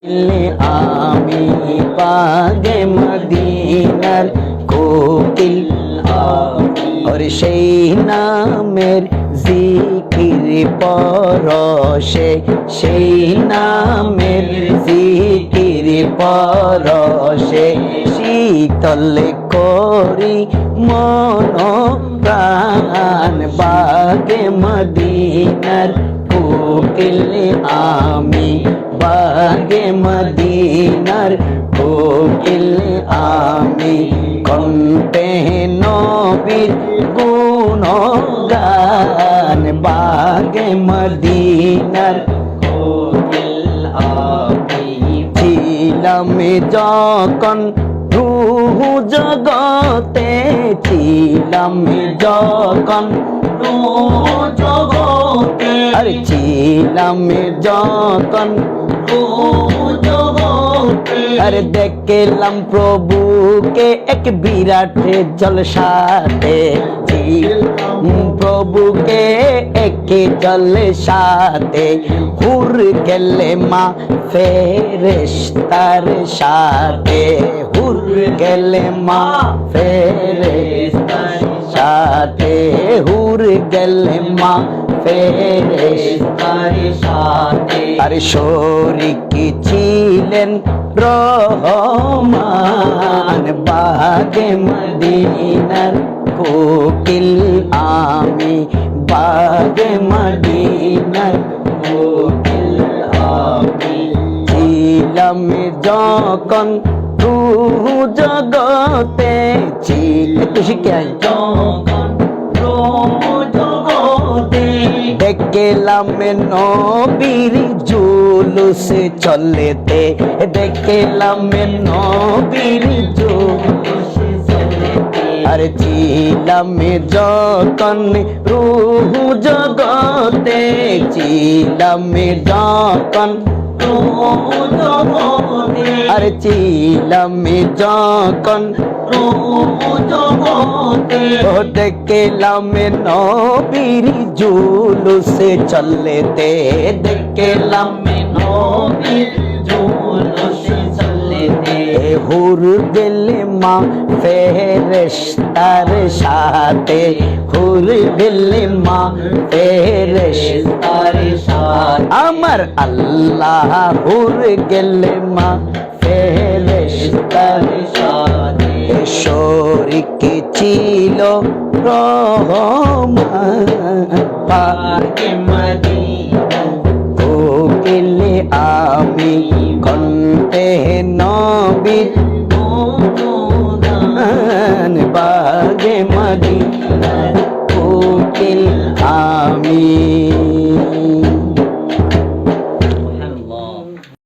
আমি পাগে মদিনার কোকিল और সেই নামের জিকির পরশে সেই নামের জিকির পরশে শীতল করি মন প্রাণ বাগে মদিনার কোকিল আমি বাগে মদিনার কোকিল আমি কণ্ঠে নবীর গুণগান বাগে মদিনার কোকিল আমি ছিলাম যখন রূহ জগতে ছিলাম যখন রূহ জগতে আরে ছিলাম যখন अरे देखलाम प्रभु के एक विराट जलसाते प्रभु के एक जलसाते हुर गेले मा फेरेश्तार साथे हुर गेले मा फेरेश्तार साथे हुर गेले मा फेरेश्तार साथे अरे शरीक ছিলেন রহমান বাগে মদিনার কোকিল আমি বাগে মদিনার কোকিল আমি ছিলাম যখন রূহ জগতে একটু শিখে যখন রূহ জগতে দেখলাম নবীর জুলুস চলেতে দেখলাম নবীর জুলুস চলেতে আর ছিলাম যখন রূহ জগতে ছিলাম যখন রূহ জগতে আর ছিলাম যখন রূহ জগতে দেখলাম নবীর জুলুস চলেতে দেখলাম নবীর জুলুস চলেতে হুর গেলে মা ফেরেশতার সাথে হুর গেলে মা ফেরেশতার সাথে আমার আল্লাহ হুর গেলে মা ফেরেশতার সাথে শরীক ছিল রহমান পাকে মদিনা কোকিল আমি কণ্ঠে নবীর গুণগান বাগে মদিনা কোকিল আমি।